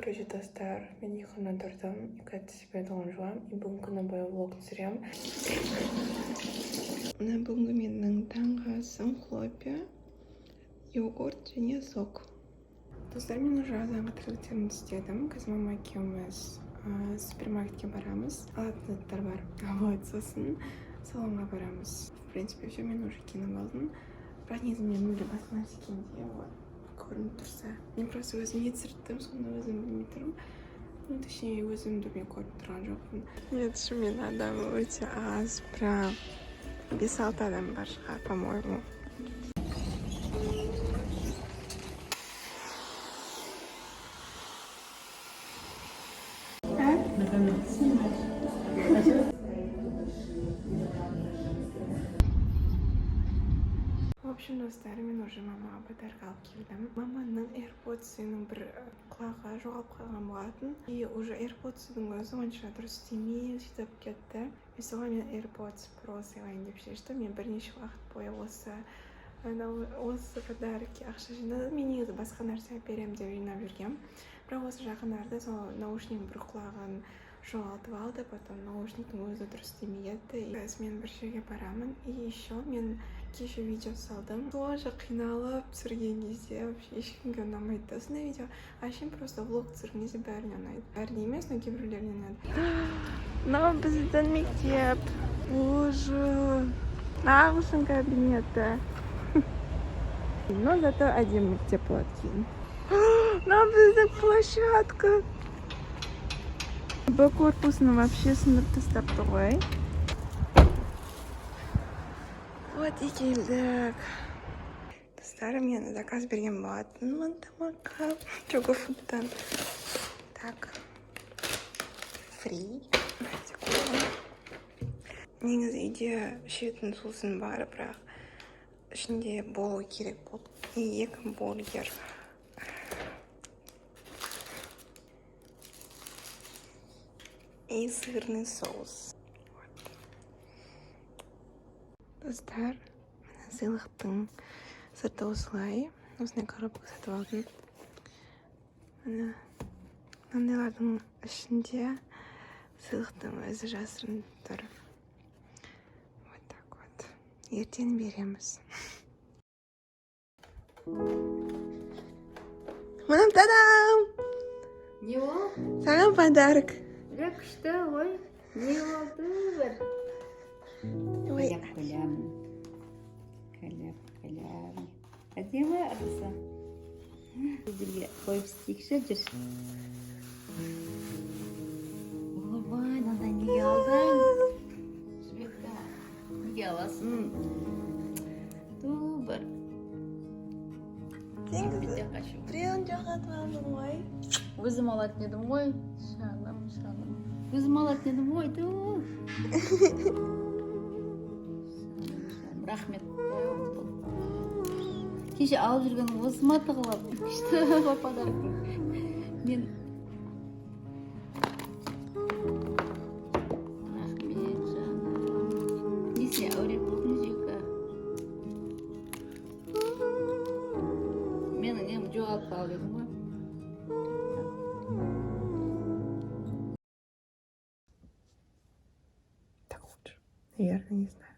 Короче, достар, мен ұйқыны тұрдым, ұйқы себе толған жуам, и бүгін күні бойы влог түсірем. Мына бүгінгі менің таңғы асым хлопья, йогурт және сок. Достар, мен уже азанғы тірліктерімді істедім. Қазір мама екеуміз супермаркетке барамыз. Алатын заттар бар. Вот, сосын салонға барамыз. В принципе, все, мен уже киініп алдым. Бірақ негізі мен мүлде басқа нәрсе киімде, вот, көрініп тұрса. Мен просто өзім ет сұрттым, сонда өзім білмей тұрмын. Ну, точнее, өзімді мен көріп тұрған жоқпын. Нет, шынымен адам өте аз, прям 5-6 адам бар шығар, по-моему. В общем, достар, мен уже мамаға базарға алып келдім. Маманың AirPods-ының бір құлағы жоғалып қалған болатын. И уже AirPods-ың өзі онша дұрыс істемей сөйтіп кетті. И соған мен AirPods Pro сыйлайын деп шештім. Мен бірнеше уақыт бойы осы подарокке ақша жинадым. Мен негізі басқа нәрсе берем деп жинап жүргем. Бірақ осы жақындарда сол наушниктің бір құлағын жоғалтып алды, потом наушниктің өзі дұрыс істемей кетті. Қазір мен бір жерге барамын. И еще мен кеше видео салдым. Тоже қиналып түсірген кезде вообще ешкімге ұнамайды. Осындай видео әшейін просто влог түсірген кезде бәріне ұнайды. Бәріне емес, но кейбіреулеріне ұнайды. Мынау біздің мектеп. Боже, ағылшын кабинеті. Но зато один мектеп болады кейін. Мынау біздің площадка. Б корпусының вообще сынып тастапты ғой. Вот и келдік. Достар, мен заказ берген болатын тамаққа. Джогофудтан. Так. Фри. Негізі үйде ішетін сусын бар, бірақ ішінде болу керек болды. И 2 бургер. И сырный соус. Достар, сыйлықтың сырты осылай. Осындай коробка сатып алдым. Мынандайлардың ішінде сыйлықтың өзі жасырынып тұр. Вот так вот. Ертең береміз. Мынам тадам! Не ол? Саған подарок. Күшті ғой. Не oldu бір? Кәлем. Әдемі арысы. Біздерге қойып істейікші жүр. Ойбай, мынандай неге алдың? Жібекті. Неге аласың? Бір. Біреуін жоғалтып алдым ғой. Өзім алатын едім ғой. Өзім алатын едім ғой. Рахмет. Кеше алып жүрген осыма тығылып. Күшті подарок. Мен рахмет жаным. Несіне әуреп күнжегі. Менің нем жоғалып қалып едім ғой. Так лучше. Наверное, не знаю.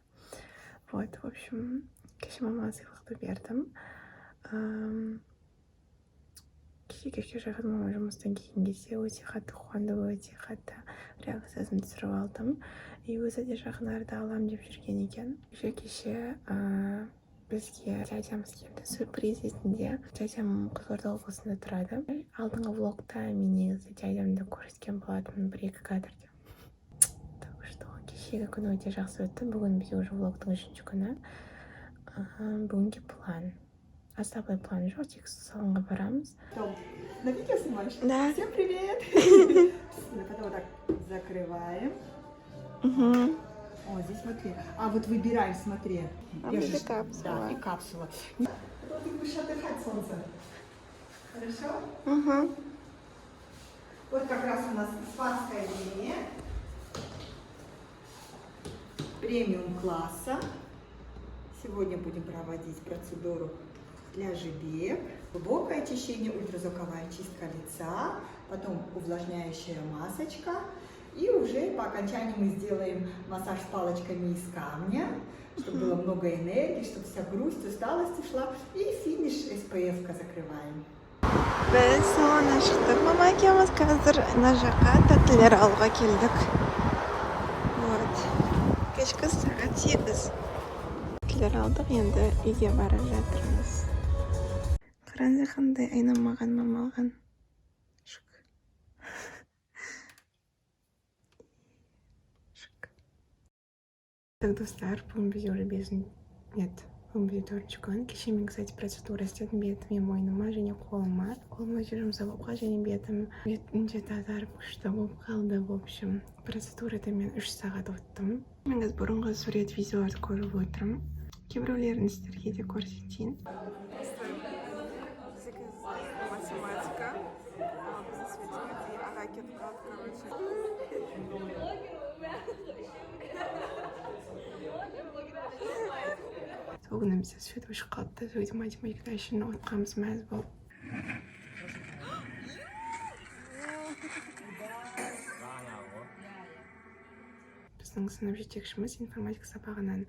Вот, в общем, кеше мама сыйлықты бердім. Кеше жақын мама жұмыстан келген кезде өте қатты қуанды, өте қатты реакциясын түсіріп алдым. И өзі де жақын арада алам деп жүрген екен. Кеше бізге дядямыз келді, сюрприз ретінде. Дядям Қызылорда облысында тұрады. Алдыңғы влогта мен негізі дядямды көрсеткен болатын 1-2 кадрде. Так что кешегі күні өте жақсы өтті. Бүгін бізде уже влогтың 3-ші күні. Бүгінге план. Особый план жоқ, тек салонға барамыз. На видео снимаешь? Да. Всем привет! Потом вот так закрываем. О, здесь смотри. А вот выбираем, смотри. Будет капсула. Да, и капсула. Ты будешь отдыхать, солнце. Хорошо? Вот как раз у нас испанская линия. Премиум класса. Сегодня будем проводить процедуру для ЖБ, глубокое очищение, ультразвуковая чистка лица, потом увлажняющая масочка. И уже по окончании мы сделаем массаж с палочками из камня, чтобы было много энергии, чтобы вся грусть, усталость ушла. И финиш SPF-ка закрываем. Biz salondan chiqdik. Mama akamiz hozir Najaqqa ta'tillar olg'a keldik. Вот. Kechki soat 8. Ta'tillar oldik, endi uyga borib жатырмыз. Qarang, qanday aylanmagan mamagan. Так, достар, бүгін бізде уже нет, бүгін бізде 4-ші күн. Кеше мен, кстати, процедура істедім бетіме, мойныма және қолыма. Қолыма жүрімсі болып қалды, және бетімде тазарып күшті болып қалды. В общем, процедурада мен 3 сағат өттім. Мен қазір бұрынғы сурет видеоларды көріп отырмын. Кейбіреулерін сіздерге де көрсетейін. Математика. Біздің светометрия аға кетіп қалды, короче. Сол күні бізде свет өшіп қалды. Сөйді математикада үшін отқамыз мәз болып. Біздің сынып жетекшіміз информатика сабағынан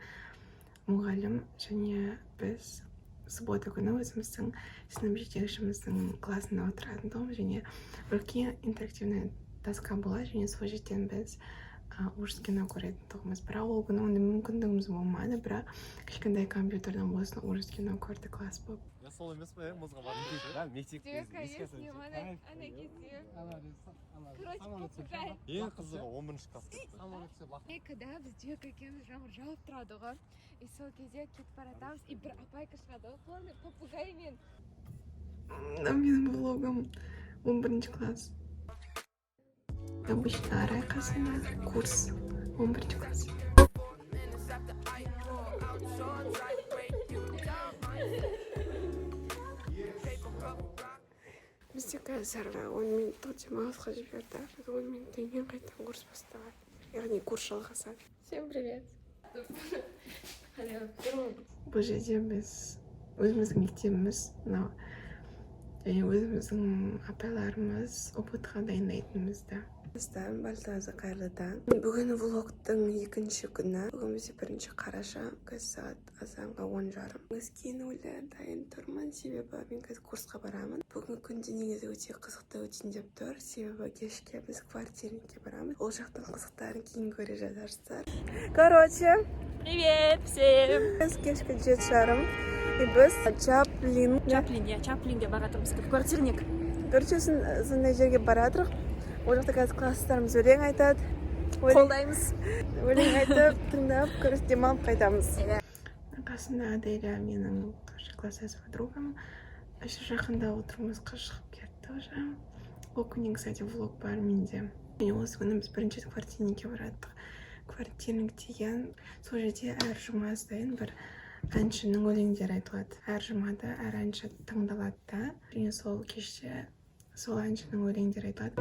мұғалім, және біз суббота күні өзіміздің сынып жетекшіміздің классында отыратын тұғым, және үлкен интерактивный доска болады, және сол жерден біз орыс кино көретін тұғымыз. Бірақ ол күні ондай мүмкіндігіміз болмады, бірақ кішкентай компьютерден болсын орыс кино көрді, класс болып. Сол емес па, мұзға барып кетті. Мектепте еске салайын. Ең қызығы 11-ші класс. Когда біз жүйек екеуміз жауып тұрады ғой, и сол кезде кетіп баратамыз, и бір апайка шығады ғой, қолында попугаймен. Менің влогым 11-ші класс. Обычно арайқасында курс 11-ші класс. Бізде қазір 10 минуттық демалысқа жіберді. 10 минуттан кейін қайтадан курс басталады. Яғни курс жалғасады. Всем привет. Бұл жерде біз өзіміздің мектебіміз, және өзіміздің апайларымыз опытқа дайындайтынымызды. Біздің барлығыңызға қайырлы таң. Бүгін влогтың 2-ші күні. Бүгін бізде 1 қараша, қазір сағат азанға 10:30. Біз киінулі дайын тұрмын, себебі мен қазір курсқа барамын. Бүгін күнде негізі өте қызықты өтейін деп тұр, себебі кешке біз квартирникке барамыз. Ол жақтың қызықтарын кейін көре жатарсыздар. Короче, Привет всем! біз кешкі 7:30. И біз Чаплинге баратырмыз, квартирник. Короче, сондай жерге баратырық. Ол жақта қазір класстарымыз өлең айтады. Қолдаймыз. Өлең айтып, тыңдап, көріс демалып қайтамыз. Қасында Аделя, менің тоже класстас подругам. Еще жақында отырмыз, шығып кетті уже. Ол күннен, кстати, влог бар менде. Және осы күні біз бірінші квартирникке бараттық. Квартирник деген сол жерде әр жұма сайын бір әншінің өлеңдері айтылады. Әр жұмада әр әнші тыңдалады да. Және сол кеште сол әншінің өлеңдері айтылады.